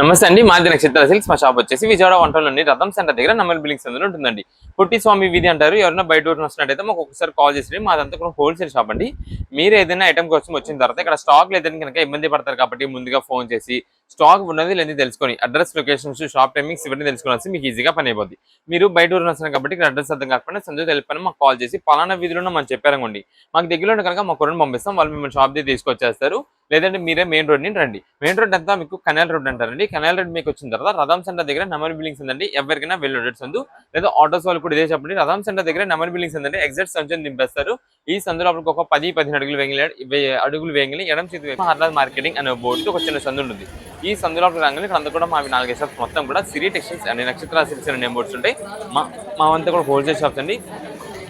నమస్తే అండి. మాది నక్షత్ర సిల్క్స్. మా షాప్ వచ్చేసి విజయవాడ వంటలోని రథం సెంటర్ దగ్గర నమ్మల్ బిల్డింగ్స్ అందులో ఉంటుందండి. పొట్టి స్వామి వీధి అంటారు. ఎవరైనా బయట ఊరిని వస్తున్నట్టయితే మాకు ఒకసారి కాల్ చేసి, మాదంతా కూడా హోల్సేల్ షాప్ అండి. మీరు ఏదైనా ఐటమ్ కోసం వచ్చిన తర్వాత ఇక్కడ స్టాక్ లేదని కనుక ఇబ్బంది పడతారు కాబట్టి ముందుగా ఫోన్ చేసి స్టాక్ ఉన్నది లేని తెలుసుకొని అడ్రస్, లొకేషన్స్, షాప్ టైమింగ్స్ ఇవన్నీ తెలుసుకోవాల్సి మీకు ఈజీగా పని అయిపోద్ది. మీరు బయట ఊరిని వస్తున్నారు కాబట్టి ఇక్కడ అడ్రస్ అర్థం కాకుండా సంజయ్ తెలిపని మాకు కాల్ చేసి పలానా వీధిలో మనం చెప్పారనుకోండి, మాకు దగ్గరలో కనుక మా కొరను పంపిస్తాం. వాళ్ళు మిమ్మల్ని షాప్ దగ్గర తీసుకొచ్చేస్తారు. లేదంటే మీరే మెయిన్ రోడ్ నుంచి రండి. మెయిన్ రోడ్ అంతా మీకు కెనాల్ రోడ్ అంటారండి. కెనాల్ రోడ్ మీకు వచ్చిన తర్వాత రథం సెంటర్ దగ్గర నెమర్ బిల్డింగ్స్ ఉందండి. ఎవరికైనా వెళ్ళొచ్చు సందు, లేదా ఆటోస్ వాళ్ళు కూడా ఇదే చెప్పండి. రథం సెంటర్ దగ్గర నెమర్ బిల్డింగ్స్ ఉందండి. ఎగ్జాక్ట్ సంచుని దింపేస్తారు. ఈ సందు లోపలికి ఒక 10-15 అడుగులు వేయండి. ఎడం చేతి వైపు హర్లాల్ మార్కెటింగ్ అనే బోర్డు ఒక చిన్న సందు ఉంటుంది. ఈ సందు లోపలికి రాగానే ఇక్కడ అంతా కూడా మా 4 షాప్స్ మొత్తం కూడా సిరి టెక్స్టైల్స్ అనే నక్షత్ర సిల్క్స్ అనే నేమ్ బోర్డ్స్ ఉంటాయి. మా అంతా కూడా హోల్సేల్ షాప్స్ అండి.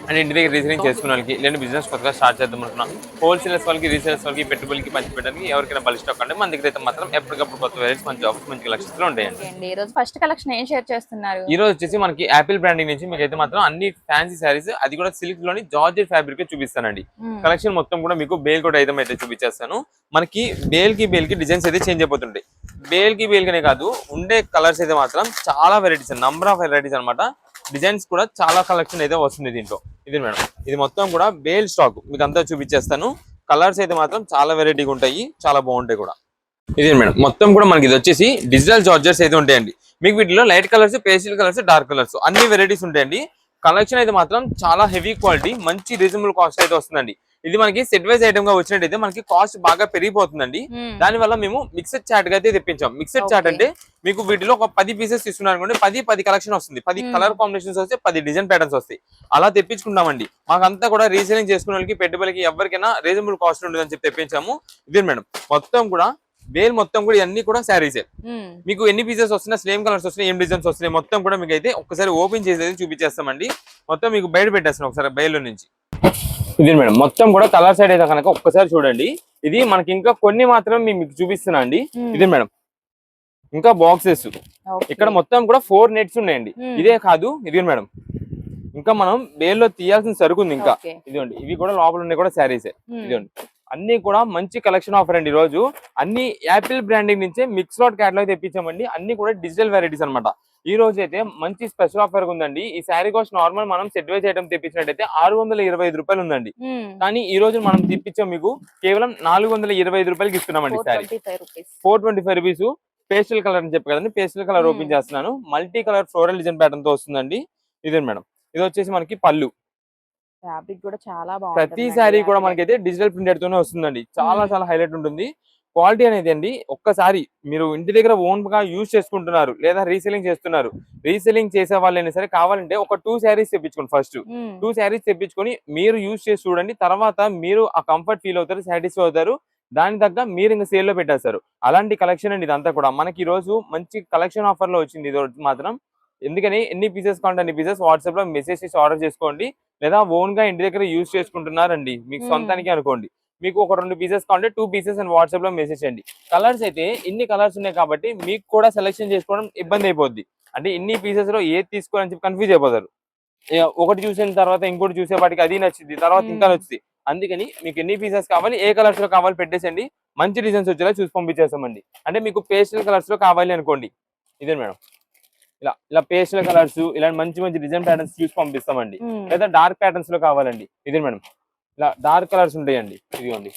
అండ్ ఇంటి దగ్గర రీసేలింగ్ చేసుకున్న వాళ్ళకి, లేదంటే బిజినెస్ కొత్తగా స్టార్ట్ చేద్దాం అనుకున్నాం, హోల్సేలర్స్ వాళ్ళకి, రీసేలర్స్ వాళ్ళకి, పెట్టుబడికి పంచిపెట్టడానికి ఎవరికైనా బల్క్ స్టాక్ అంటే మన దగ్గర అయితే మాత్రం ఎప్పటికప్పుడు కొత్త వెరైటీస్, మంచి ఆఫర్స్, మంచి లక్షలు ఉంటాయండి. ఈ రోజు ఫస్ట్ కలెక్షన్ ఏం షేర్ చేస్తున్నారు? ఈ రోజు వచ్చేసి మనకి యాపిల్ బ్రాండింగ్ నుంచి మీకు అయితే మాత్రం అన్ని ఫ్యాన్సీ శారీస్, అది కూడా సిల్క్ లోని జార్జెట్ ఫ్యాబ్రిక్ చూపిస్తానండి. కలెక్షన్ మొత్తం కూడా మీకు బేల్ కోట్ ఐటమ్ అయితే చూపించేస్తాను. మనకి బేల్ కి డిజైన్స్ అయితే చేంజ్ అయిపోతుంటాయి. బేల్ కి కాదు, ఉండే కలర్స్ అయితే మాత్రం చాలా వెరైటీస్, నంబర్ ఆఫ్ వెరైటీస్ అనమాట. డిజైన్స్ కూడా చాలా కలెక్షన్ అయితే వస్తుంది దీంట్లో. ఇది మేడం, ఇది మొత్తం కూడా బేల్ స్టాక్ మీకు అంతా చూపించేస్తాను. కలర్స్ అయితే మాత్రం చాలా వెరైటీగా ఉంటాయి, చాలా బాగుంటాయి కూడా. ఇది మేడం, మొత్తం కూడా మనకి ఇది వచ్చేసి డిజిటల్ చార్జర్స్ అయితే ఉంటాయండి. మీకు వీటిలో light colours, pastel colours, dark colours అన్ని వెరైటీస్ ఉంటాయండి. కలెక్షన్ అయితే మాత్రం చాలా హెవీ క్వాలిటీ, మంచి రీజనబుల్ కాస్ట్ అయితే వస్తుందండి. ఇది మనకి సెట్ వైజ్ ఐటమ్ గా వచ్చినట్టయితే మనకి కాస్ట్ బాగా పెరిగిపోతుందండి. దాని వల్ల మేము మిక్స్డ్ చాట్ గా అయితే తెప్పించాం. మిక్స్డ్ చాట్ అంటే మీకు వీటిలో ఒక 10 పీసెస్ తీసుకున్నారు అనుకోండి, 10 కలెక్షన్ వస్తుంది. 10 కలర్ కాంబినేషన్స్ వస్తాయి, 10 డిజైన్ ప్యాటర్న్స్ వస్తాయి. అలా తెప్పించుకుంటామండి. మాకంతా కూడా రీసేలింగ్ చేసుకునే వాళ్ళకి, పెట్టుబడికి ఎవరికైనా రీజనబుల్ కాస్ట్ ఉండదని చెప్పి తెప్పించాము. ఇది మేడం, మొత్తం కూడా బేల్ మొత్తం కూడా ఇవన్నీ కూడా శారీసే. మీకు ఎన్ని పీసెస్ వస్తున్నా, సేమ్ కలర్స్ వస్తున్నాయి, ఏం డిజైన్స్ వస్తున్నాయి మొత్తం కూడా మీకు అయితే ఒక్కసారి ఓపెన్ చేసేది చూపించేస్తామండి. మొత్తం మీకు బయట పెట్టేస్తాను ఒకసారి బయలు నుంచి. ఇది మేడం, మొత్తం కూడా కలర్ సైడ్ అయితే కనుక ఒక్కసారి చూడండి. ఇది మనకి ఇంకా కొన్ని మాత్రమే మీకు చూపిస్తున్నా అండి. ఇది మేడం, ఇంకా బాక్సెస్ ఇక్కడ మొత్తం కూడా 4 నెట్స్ ఉన్నాయండి. ఇదే కాదు, ఇది మేడం, ఇంకా మనం బేల్లో తీయాల్సిన సరుకు ఉంది ఇంకా. ఇదిగోండి, ఇవి కూడా లోపల ఉన్నాయి కూడా శారీసే. ఇదిగోండి, అన్ని కూడా మంచి కలెక్షన్ ఆఫర్ అండి. ఈ రోజు అన్ని యాపిల్ బ్రాండింగ్ నుంచే మిక్స్ లాట్ క్యాటలాగ్ తెప్పించామండి. అన్ని కూడా డిజిటల్ వెరైటీస్ అనమాట. ఈ రోజు అయితే మంచి స్పెషల్ ఆఫర్ ఉందండి. ఈ శారీ కాస్ట్ నార్మల్ మనం సెట్ వైజ్ ఐటమ్ తెప్పించినట్టయితే 625 రూపాయలు ఉందండి. కానీ ఈ రోజు మనం తెప్పించాం మీకు కేవలం 425 రూపాయలకి ఇస్తున్నామండి. శారీ 425 రూపీస్. పేస్టల్ కలర్ అని చెప్పి కదండి, పేస్టల్ కలర్ ఓపెన్ చేస్తున్నాను. Multi colour floral design pattern తో వస్తుందండి. ఇదే మేడం, ఇది వచ్చేసి మనకి పళ్ళు. ఫ్యాబ్రిక్ కూడా చాలా బాగుంది. ప్రతి శారీ కూడా మనకైతే డిజిటల్ ప్రింటెడ్ తోనే వస్తుందండి. చాలా చాలా హైలైట్ ఉంటుంది. క్వాలిటీ అనేది అండి, ఒక్కసారి మీరు ఇంటి దగ్గర ఓన్ గా యూజ్ చేసుకుంటున్నారు, లేదా రీసెలింగ్ చేస్తున్నారు, రీసెలింగ్ చేసే వాళ్ళైనా సరే కావాలంటే ఒక 2 శారీస్ తెప్పించుకోండి. ఫస్ట్ 2 శారీస్ తెప్పించుకొని మీరు యూజ్ చేసి చూడండి. తర్వాత మీరు ఆ కంఫర్ట్ ఫీల్ అవుతారు, సాటిస్ఫై అవుతారు. దాని తగ్గ మీరు ఇంకా సేల్ లో పెట్టేస్తారు. అలాంటి కలెక్షన్ అండి ఇదంతా కూడా. మనకి ఈ రోజు మంచి కలెక్షన్ ఆఫర్ లో వచ్చింది ఇది మాత్రం. ఎందుకని ఎన్ని పీసెస్ కావాలంటే అన్ని పీసెస్ వాట్సాప్ లో మెసేజ్ చేసి ఆర్డర్ చేసుకోండి. లేదా ఓన్ గా ఇంటి దగ్గర యూజ్ చేసుకుంటున్నారండి, మీకు సొంతానికి అనుకోండి, మీకు ఒక 2 పీసెస్ కావాలంటే 2 పీసెస్ అని వాట్సాప్ లో మెసేజ్ చేయండి. కలర్స్ అయితే ఇన్ని కలర్స్ ఉన్నాయి కాబట్టి మీకు కూడా సెలెక్షన్ చేసుకోవడం ఇబ్బంది అయిపోద్ది. అంటే ఇన్ని పీసెస్ లో ఏది తీసుకోవాలని చెప్పి కన్ఫ్యూజ్ అయిపోతారు. ఒకటి చూసిన తర్వాత ఇంకోటి చూసేపాటికి అది నచ్చింది, తర్వాత ఇంకా నచ్చింది. అందుకని మీకు ఎన్ని పీసెస్ కావాలి, ఏ కలర్స్ లో కావాలి పెట్టేసండి. మంచి డిజైన్స్ వచ్చేలా చూసి పంపించేస్తామండి. అంటే మీకు పేస్టల్ కలర్స్ లో కావాలి అనుకోండి, ఇదే మేడం, ఇలా ఇలా పేస్టల్ కలర్స్, ఇలాంటి మంచి మంచి డిజైన్ ప్యాటర్న్స్ చూసి పంపిస్తామండి. లేదా డార్క్ ప్యాటర్న్స్ లో కావాలండి, ఇదే మేడం, ఇలా డార్క్ కలర్స్ ఉంటాయండి. ఇదిగోండి,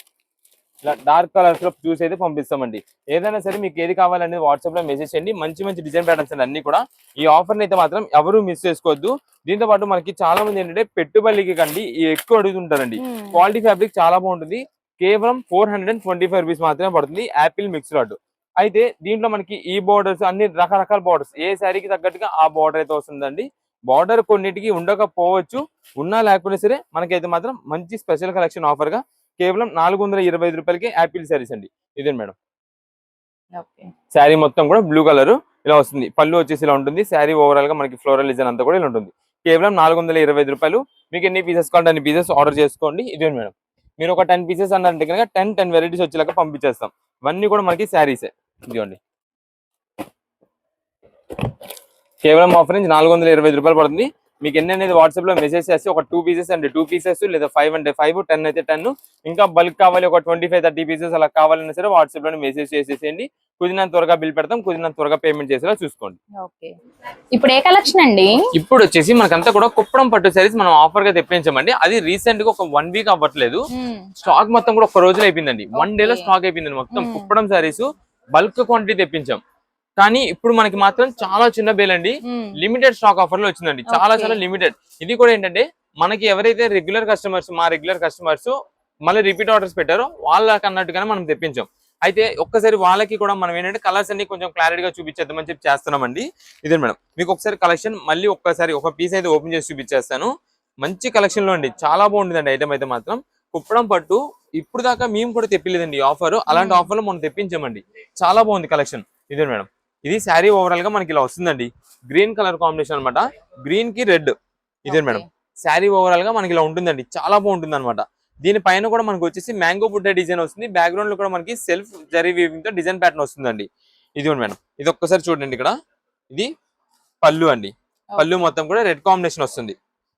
ఇలా డార్క్ కలర్స్ లో చూసి అయితే పంపిస్తామండి. ఏదైనా సరే మీకు ఏది కావాలనేది వాట్సాప్ లో మెసేజ్ చేయండి. మంచి మంచి డిజైన్ ప్యాటర్న్స్ అండి అన్ని కూడా. ఈ ఆఫర్ అయితే మాత్రం ఎవరు మిస్ చేసుకోవద్దు. దీంతో పాటు మనకి చాలా మంది ఏంటంటే పెట్టుబడికి కండి ఎక్కువ అడుగుతుంటారండి. క్వాలిటీ ఫ్యాబ్రిక్ చాలా బాగుంటుంది. కేవలం 425 రూపీస్ మాత్రమే పడుతుంది. యాపిల్ మిక్స్ లాట్ అయితే దీంట్లో మనకి ఈ బోర్డర్స్ అన్ని రకరకాల బోర్డర్స్, ఏ శారీకి తగ్గట్టుగా ఆ బోర్డర్ అయితే వస్తుందండి. బార్డర్ కొన్నిటికి ఉండకపోవచ్చు, ఉన్నా లేకపోయినా సరే మనకైతే మాత్రం మంచి స్పెషల్ కలెక్షన్ ఆఫర్ గా కేవలం 425 రూపాయలకి యాపిల్ శారీస్ అండి. ఇదే మేడం, శారీ మొత్తం కూడా బ్లూ కలర్ ఇలా వస్తుంది. పళ్ళు వచ్చేసి ఇలా ఉంటుంది. శారీ ఓవరాల్ గా మనకి ఫ్లోరల్ డిజైన్ అంతా కూడా ఇలా ఉంటుంది. కేవలం 425 రూపాయలు. మీకు ఎన్ని పీసెస్ కావాలంటే అన్ని పీసెస్ ఆర్డర్ చేసుకోండి. ఇదే మేడం, మీరు ఒక 10 పీసెస్ అన్నారంటే కనుక 10 వెరైటీస్ వచ్చేలాగా పంపించేస్తాం. ఇవన్నీ కూడా మనకి శారీసే. ఇదిగోండి, కేవలం ఆఫర్ నుంచి 425 రూపాయలు పడుతుంది. మీకు ఎన్ని అనేది వాట్సాప్ లో మెసేజ్ చేసి ఒక 2 పీసెస్ అంటే 2 పీసెస్ లేదా 5 అంటే 5, 10 అయితే 10, ఇంకా బల్క్ కావాలి ఒక 25-30 పీసెస్ అలా కావాలన్నా సరే వాట్సాప్ లో మెసేజ్ చేసేసేయండి. కుదిరినంత త్వరగా బిల్ పెడతాం, కుదిరినంత త్వరగా పేమెంట్ చేసేలా చూసుకోండి. ఓకే, ఇప్పుడు ఏ కలెక్షన్ అండి? ఇప్పుడు వచ్చేసి మనకంతా కూడా కుప్పడం పట్టు సారీస్ మనం ఆఫర్ గా తెప్పించామండి. అది రీసెంట్ గా ఒక 1 వీక్ అవ్వట్లేదు, స్టాక్ మొత్తం కూడా ఒక రోజులో అయిపోయిందండి. 1 డే లో స్టాక్ అయిపోయిందండి మొత్తం. కుప్పడం సారీస్ బల్క్ క్వాంటిటీ తెప్పించాం, కానీ ఇప్పుడు మనకి మాత్రం చాలా చిన్న బేల్ అండి. లిమిటెడ్ స్టాక్ ఆఫర్ లో వచ్చిందండి, చాలా చాలా లిమిటెడ్. ఇది కూడా ఏంటంటే మనకి ఎవరైతే రెగ్యులర్ కస్టమర్స్, మా రెగ్యులర్ కస్టమర్స్ మళ్ళీ రిపీట్ ఆర్డర్స్ పెట్టారో వాళ్ళకి అన్నట్టుగానే మనం తెప్పించాం. అయితే ఒక్కసారి వాళ్ళకి కూడా మనం ఏంటంటే కలర్స్ అన్ని కొంచెం క్లారిటీగా చూపించేద్దామని చెప్పి చేస్తున్నామండి. ఇదే మేడం, మీకు ఒకసారి కలెక్షన్ మళ్ళీ ఒక్కసారి ఒక పీస్ అయితే ఓపెన్ చేసి చూపించేస్తాను. మంచి కలెక్షన్ లో అండి, చాలా బాగుంటుందండి ఐటమ్ అయితే మాత్రం. కుప్పడం పట్టు ఇప్పుడు దాకా మేము కూడా తెప్పిలేదండి ఆఫర్, అలాంటి ఆఫర్ లో మనం తెప్పించామండి. చాలా బాగుంది కలెక్షన్. ఇదే మేడం, ఇది శారీ ఓవరాల్ గా మనకి ఇలా వస్తుందండి. గ్రీన్ కలర్ కాంబినేషన్ అనమాట, గ్రీన్ కి రెడ్. ఇదే మేడం, శారీ ఓవరాల్ గా మనకి ఇలా ఉంటుందండి, చాలా బాగుంటుంది అనమాట. దీనిపైన కూడా మనకి వచ్చేసి మ్యాంగో బుడ్డ డిజైన్ వస్తుంది. బ్యాక్గ్రౌండ్ లో కూడా మనకి సెల్ఫ్ జరీ వీవింగ్ తో డిజైన్ ప్యాటర్న్ వస్తుందండి. ఇది మేడం, ఇది ఒక్కసారి చూడండి. ఇక్కడ ఇది పళ్ళు అండి, పళ్ళు మొత్తం కూడా రెడ్ కాంబినేషన్ వస్తుంది.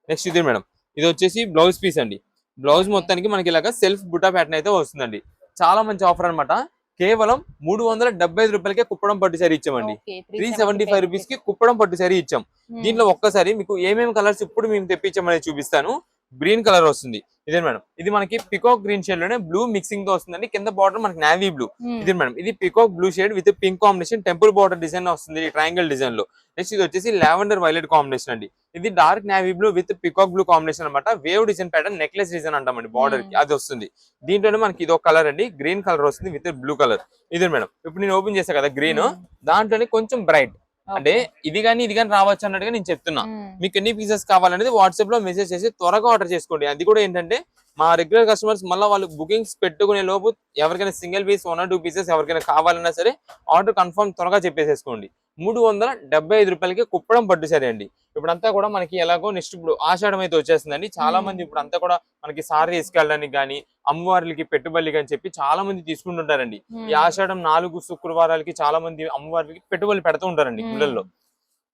నెక్స్ట్ ఇది మేడం, ఇది వచ్చేసి బ్లౌజ్ పీస్ అండి. బ్లౌజ్ మొత్తానికి మనకి ఇలాగా సెల్ఫ్ బుట్టా ప్యాటర్న్ అయితే వస్తుందండి. చాలా మంచి ఆఫర్ అనమాట. కేవలం 375 రూపాయలకే కుప్పడం పట్టు సారీ ఇచ్చామండి. 375 రూపీస్ కి కుప్పడం పట్టు సారీ ఇచ్చాం. దీంట్లో ఒక్కసారి మీకు ఏమేమి కలర్స్ ఇప్పుడు మేము తెప్పించామనేది చూపిస్తాను. గ్రీన్ కలర్ వస్తుంది. ఇదే మేడం, ఇది మనకి పికాక్ గ్రీన్ షేడ్ లోనే బ్లూ మిక్సింగ్ తో వస్తుందండి. కింద బార్డర్ మనకి నావీ బ్లూ. ఇదే మేడం, ఇది peacock blue shade with pink combination, temple border design వస్తుంది ట్రయాంగిల్ డిజైన్ లో. నెక్స్ట్ ఇది వచ్చేసి లావెండర్ వైలెట్ కాంబినేషన్ అండి. ఇది dark navy blue with peacock blue combination అనమాట. Wave design pattern, necklace design అంటామండి బార్డర్ కి, అది వస్తుంది. దీంట్లోనే మనకి ఇది ఒక కలర్ అండి, గ్రీన్ కలర్ వస్తుంది విత్ బ్లూ కలర్. ఇదే మేడం, ఇప్పుడు నేను ఓపెన్ చేశాను కదా గ్రీన్, దాంట్లోనే కొంచెం బ్రైట్ అంటే ఇది కానీ రావచ్చు అన్నట్టుగా నేను చెప్తున్నా. మీకు ఎన్ని పీసెస్ కావాలనేది వాట్సాప్ లో మెసేజ్ చేసి త్వరగా ఆర్డర్ చేసుకోండి. అది కూడా ఏంటంటే మా రెగ్యులర్ కస్టమర్స్ మళ్ళీ వాళ్ళు బుకింగ్స్ పెట్టుకునే లోపు ఎవరికైనా సింగిల్ పీస్ 1 or 2 పీసెస్ ఎవరికైనా కావాలన్నా సరే ఆర్డర్ కన్ఫర్మ్ త్వరగా చెప్పేసేసుకోండి. 375 రూపాయలకి కుప్పడం పట్టు సారీ అండి. ఇప్పుడంతా కూడా మనకి ఎలాగో నెక్స్ట్ ఇప్పుడు ఆషాఢం అయితే వచ్చేస్తుందండి. చాలా మంది ఇప్పుడు అంతా కూడా మనకి సారీ తీసుకెళ్ళడానికి కానీ అమ్మవార్లకి పెట్టుబడికి అని చెప్పి చాలా మంది తీసుకుంటుంటారండి. ఈ ఆషాఢం 4 శుక్రవారాలకి చాలా మంది అమ్మవారికి పెట్టుబడులు పెడుతూ ఉంటారండి గుళ్ళల్లో.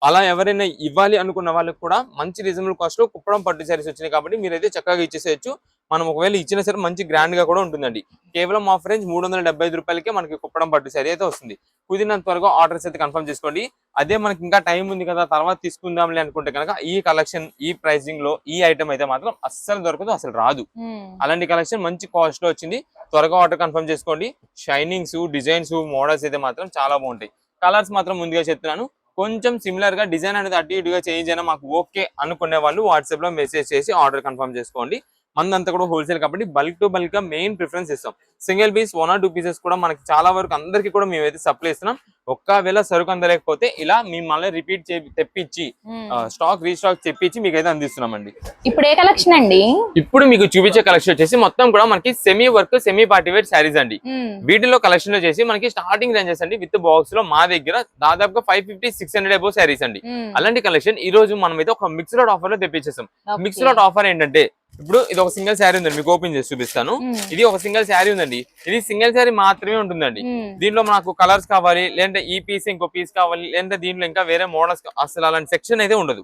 అలా ఎవరైనా ఇవ్వాలి అనుకున్న వాళ్ళకి కూడా మంచి రీజనబుల్ కాస్ట్ లో కుప్పడం పట్టు సారీస్ వచ్చినాయి కాబట్టి మీరైతే చక్కగా ఇచ్చేసేయచ్చు. మనం ఒకవేళ ఇచ్చినా సరే మంచి గ్రాండ్ గా కూడా ఉంటుందండి. కేవలం ఆఫర్ రేంజ్ 375 రూపాయలకే మనకి కుప్పడం పట్టు సారీ అయితే వస్తుంది. కుదిరినంత త్వరగా ఆర్డర్స్ అయితే కన్ఫర్మ్ చేసుకోండి. అదే మనకి ఇంకా టైం ఉంది కదా తర్వాత తీసుకుందాంలే అనుకుంటే కనుక ఈ కలెక్షన్ ఈ ప్రైసింగ్ లో ఈ ఐటమ్ అయితే మాత్రం అస్సలు దొరకదు, అసలు రాదు. అలాంటి కలెక్షన్ మంచి కాస్ట్ లో వచ్చింది. త్వరగా ఆర్డర్ కన్ఫర్మ్ చేసుకోండి. షైనింగ్స్, డిజైన్స్, మోడల్స్ అయితే మాత్రం చాలా బాగుంటాయి. కలర్స్ మాత్రం ముందుగా చెప్తున్నాను, కొంచెం సిమిలర్ గా డిజైన్ అనేది అటు ఇటుగా చేంజ్ అయినా మాకు ఓకే అనుకునే వాళ్ళు వాట్సాప్ లో మెసేజ్ చేసి ఆర్డర్ కన్ఫర్మ్ చేసుకోండి. మందంతా కూడా హోల్సేల్ కాబట్టి బల్క్ టు బల్క్ గా మెయిన్ ప్రిఫరెన్స్ ఇస్తాం. సింగిల్ పీస్ 1 or 2 పీసెస్ కూడా మనకి చాలా వరకు అందరికి కూడా మేమైతే సప్లై ఇస్తున్నాం. ఒక్కవేళ సరుకు అందలేకపోతే ఇలా మేము మళ్ళీ రిపీట్ తెప్పించి స్టాక్ రీస్టాక్ తెప్పించి మీకైతే అందిస్తున్నామండి. ఇప్పుడు ఏ కలెక్షన్ అండి? ఇప్పుడు మీకు చూపించే కలెక్షన్ వచ్చేసి మొత్తం కూడా మనకి semi work, semi party wear saris అండి. వీటిలో కలెక్షన్ వచ్చేసి మనకి స్టార్టింగ్ రేంజెస్ అండి విత్ బాక్స్ లో మా దగ్గర దాదాపుగా 550-600 అబౌవ్ శారీస్ అండి. అలాంటి కలెక్షన్ ఈ రోజు మనం అయితే ఒక మిక్స్ లాట్ ఆఫర్ లో తెప్పించేసాం. మిక్స్ లాట్ ఆఫర్ ఏంటంటే ఇప్పుడు ఇది ఒక సింగిల్ శారీ ఉందండి, మీకు ఓపెన్ చేసి చూపిస్తాను. ఇది ఒక సింగిల్ శారీ ఉందండి, ఇది సింగిల్ శారీ మాత్రమే ఉంటుందండి. దీంట్లో మనకు కలర్స్ కావాలి, లేదంటే ఈ పీస్ ఇంకో పీస్ కావాలి, లేదంటే దీంట్లో ఇంకా వేరే మోడల్స్, అసలు అలాంటి సెక్షన్ అయితే ఉండదు.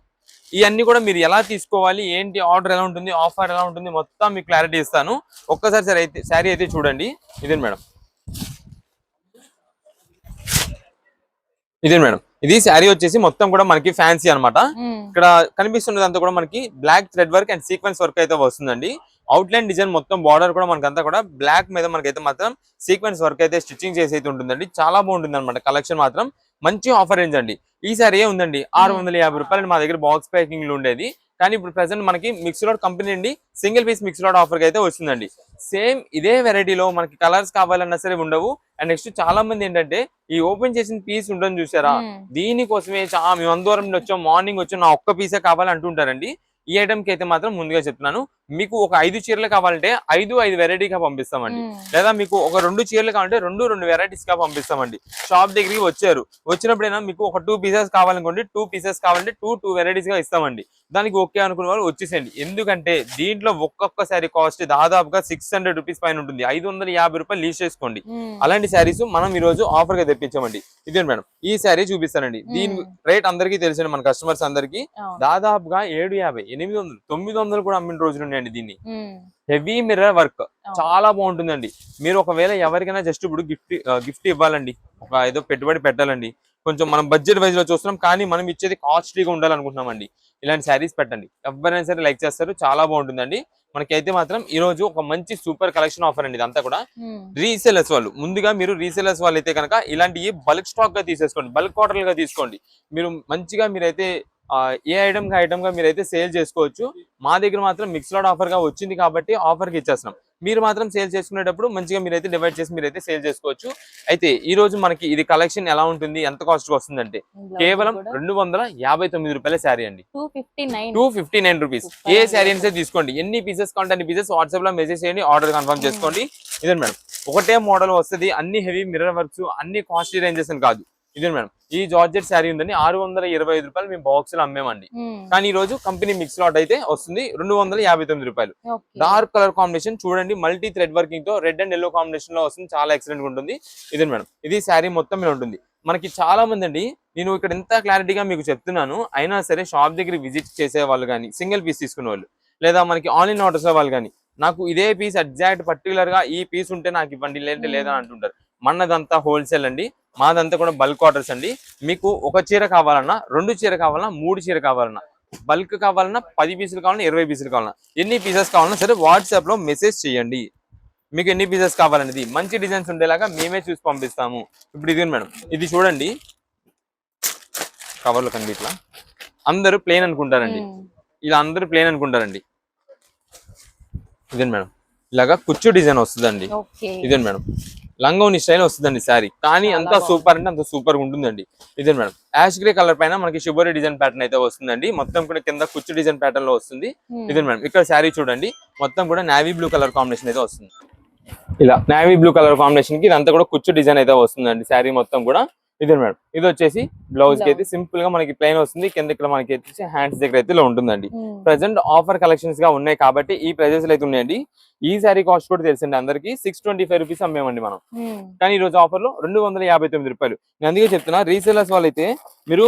ఇవన్నీ కూడా మీరు ఎలా తీసుకోవాలి, ఏంటి, ఆర్డర్ ఎలా ఉంటుంది, ఆఫర్ ఎలా ఉంటుంది, మొత్తం మీకు క్లారిటీ ఇస్తాను. ఒక్కసారి శారీ అయితే చూడండి. ఇదే మేడం, ఇదే మేడం, ఇది శారీ వచ్చేసి మొత్తం కూడా మనకి ఫ్యాన్సీ అనమాట. ఇక్కడ కనిపిస్తున్నది అంతా కూడా మనకి black thread work and sequence work అయితే వస్తుందండి. అవుట్లైన్ డిజైన్ మొత్తం బార్డర్ కూడా మనకంతా కూడా బ్లాక్ మీద మనకైతే మాత్రం సీక్వెన్స్ వర్క్ అయితే స్టిచ్చింగ్ చేసి అయితే ఉంటుందండి. చాలా బాగుంటుంది అనమాట. కలెక్షన్ మాత్రం మంచి ఆఫర్ రేంజ్ అండి. ఈ సారీ ఉందండి 650 రూపాయలు మా దగ్గర బాక్స్ ప్యాకింగ్ లో ఉండేది. కానీ ఇప్పుడు ప్రెసెంట్ మనకి మిక్స్ లాట్ కంపెనీ అండి single piece mix lot offer అయితే వచ్చిందండి. సేమ్ ఇదే వెరైటీలో మనకి కలర్స్ కావాలన్నా సరే ఉండవు. అండ్ నెక్స్ట్ చాలా మంది ఏంటంటే ఈ ఓపెన్ చేసిన పీస్ ఉంటుంది చూసారా, దీనికోసమే మేము అందరం వచ్చాం, మార్నింగ్ వచ్చాం, నా ఒక్క పీసే కావాలి అంటుంటారండి. ఈ ఐటమ్ కి అయితే మాత్రం ముందుగా చెప్తున్నాను, మీకు ఒక 5 చీరలు కావాలంటే 5 వెరైటీగా పంపిస్తామండి. లేదా మీకు ఒక 2 చీరలు కావాలంటే 2 వెరైటీస్ గా పంపిస్తామండి. షాప్ దగ్గరికి వచ్చినప్పుడైనా మీకు ఒక 2 పీసెస్ కావాలనుకోండి, 2 పీసెస్ కావాలంటే 2 వెరైటీస్ గా ఇస్తామండి. దానికి ఓకే అనుకున్న వాళ్ళు వచ్చేసేయండి. ఎందుకంటే దీంట్లో ఒక్కొక్క శారీ కాస్ట్ దాదాపుగా 600 రూపీస్ పైన ఉంటుంది. 550 రూపాయలు లీజ్ చేసుకోండి. అలాంటి శారీస్ మనం ఈ రోజు ఆఫర్ గా తెప్పించామండి. ఇదే మేడం, ఈ శారీ చూపిస్తానండి. దీని రేట్ అందరికీ తెలిసిన మన కస్టమర్స్ అందరికి దాదాపుగా 750, 800, 900 కూడా అమ్మిన రోజులు ఉన్నాయండి. దీన్ని హెవీ మిర్రర్ వర్క్ చాలా బాగుంటుందండి. మీరు ఒకవేళ ఎవరికైనా జస్ట్ ఇప్పుడు గిఫ్ట్ ఇవ్వాలండి, ఒక ఏదో పెట్టుబడి పెట్టాలండి, కొంచెం మనం బడ్జెట్ వైజ్ లో చూస్తున్నాం కానీ మనం ఇచ్చేది కాస్ట్లీగా ఉండాలనుకుంటున్నామండి, ఇలాంటి శారీస్ పెట్టండి. ఎవరైనా సరే లైక్ చేస్తారు, చాలా బాగుంటుందండి. మనకైతే మాత్రం ఈ రోజు ఒక మంచి సూపర్ కలెక్షన్ ఆఫర్ అండి. ఇదంతా కూడా రీసేలర్స్ వాళ్ళు, ముందుగా మీరు రీసేలర్స్ వాళ్ళు అయితే కనుక ఇలాంటి బల్క్ స్టాక్ గా తీసేసుకోండి, బల్క్ ఆర్డర్ గా తీసుకోండి. మీరు మంచిగా మీరైతే ఏ ఐటమ్ గా మీరైతే సేల్ చేసుకోవచ్చు. మా దగ్గర మాత్రం మిక్స్ లాట్ ఆఫర్ గా వచ్చింది కాబట్టి ఆఫర్ కి ఇచ్చేస్తున్నాం. మీరు మాత్రం సేల్ చేసుకునేటప్పుడు మంచిగా మీరైతే డివైడ్ చేసి మీరైతే సేల్ చేసుకోవచ్చు. అయితే ఈ రోజు మనకి ఇది కలెక్షన్ ఎలా ఉంటుంది, ఎంత కాస్ట్ వస్తుందంటే కేవలం 259 రూపాయల శారీ అండి. 259 రూపీస్. ఏ శారీ అయితే తీసుకోండి, ఎన్ని పీసెస్ కావాలంటే అన్ని పీసెస్ వాట్సాప్ లో మెసేజ్ చేయండి, ఆర్డర్ కన్ఫర్మ్ చేసుకోండి. ఇదే మేడం, ఒకటే మోడల్ వస్తుంది, అన్ని హెవీ మిర్రర్ వర్క్స్, అన్ని కాస్ట్లీ రేంజెస్ అని కాదు. ఇదే మేడం, ఈ జార్జెట్ శారీ ఉందని 625 రూపాయలు మేము బాక్స్ లో అమ్మేమండి. కానీ ఈ రోజు కంపెనీ మిక్స్ లాట్ అయితే వస్తుంది 259 రూపాయలు. డార్క్ కలర్ కాంబినేషన్ చూడండి, మల్టీ థ్రెడ్ వర్కింగ్ తో రెడ్ అండ్ ఎల్లో కాంబినేషన్ లో వస్తుంది, చాలా ఎక్సలెంట్ గా ఉంటుంది. ఇదే మేడం, ఇది శారీ మొత్తం మీద ఉంటుంది. మనకి చాలా మంది అండి, నేను ఇక్కడ ఎంత క్లారిటీగా మీకు చెప్తున్నాను, అయినా సరే షాప్ దగ్గర విజిట్ చేసే వాళ్ళు కానీ, సింగిల్ పీస్ తీసుకునే వాళ్ళు, లేదా మనకి ఆన్లైన్ ఆర్డర్స్ వాళ్ళు కానీ, నాకు ఇదే పీస్ ఎగ్జాక్ట్ పర్టికులర్ గా ఈ పీస్ ఉంటే నాకు ఇవ్వండి, లేదంటే లేదా అంటుంటారు. మనదంతా హోల్సేల్ అండి, మాదంతా కూడా బల్క్ ఆర్డర్స్ అండి. మీకు ఒక చీర కావాలన్నా, 2 చీర కావాలన్నా, 3 చీర కావాలన్నా, బల్క్ కావాలన్నా, 10 పీసులు కావాలన్నా, 20 పీసులు కావాలన్నా, ఎన్ని పీసెస్ కావాలన్నా సరే వాట్సాప్ లో మెసేజ్ చేయండి. మీకు ఎన్ని పీసెస్ కావాలనేది మంచి డిజైన్స్ ఉండేలాగా మేమే చూసి పంపిస్తాము. ఇప్పుడు ఇది మేడం, ఇది చూడండి, కవర్లో కండి ఇట్లా అందరూ ప్లేన్ అనుకుంటారండి, ఇలా అందరూ ప్లేన్ అనుకుంటారండి. ఇదే మేడం, ఇలాగా కుచ్చు డిజైన్ వస్తుందండి. ఇదే మేడం, లంగోని స్టైల్ వస్తుందండి శారీ, కానీ అంత సూపర్ అంటే అంత సూపర్ గా ఉంటుందండి. ఇదే మేడం, యాష్ గ్రే కలర్ పైన మనకి షుబోరి డిజైన్ ప్యాటర్న్ అయితే వస్తుందండి. మొత్తం కూడా కింద కుచ్చు డిజైన్ ప్యాటర్న్ లో వస్తుంది. ఇదే మేడం, ఇక్కడ శారీ చూడండి, మొత్తం కూడా నావీ బ్లూ కలర్ కాంబినేషన్ అయితే వస్తుంది. ఇలా నావీ బ్లూ కలర్ కాంబినేషన్ కి ఇదంతా కూడా కుచ్చు డిజైన్ అయితే వస్తుందండి శారీ మొత్తం కూడా. ఇదే మేడం, ఇది వచ్చేసి బ్లౌజ్ కి అయితే సింపుల్ గా మనకి ప్లెయిన్ వస్తుంది, కింద ఇక్కడ మనకి వచ్చేసి హ్యాండ్స్ దగ్గర అయితే ఇలా ఉంటుందండి. ప్రెసెంట్ ఆఫర్ కలెక్షన్స్ గా ఉన్నాయి కాబట్టి ఈ ప్రైజెస్ అయితే ఉన్నాయండి. ఈ శారీ కాస్ట్ కూడా తెలిసింది అందరికి, 625 రూపీస్ అమ్మేమండి మనం. కానీ ఈ రోజు ఆఫర్ లో 259 రూపాయలు. నేను అందుకే చెప్తున్నా, రీసేలర్స్ వాళ్ళైతే మీరు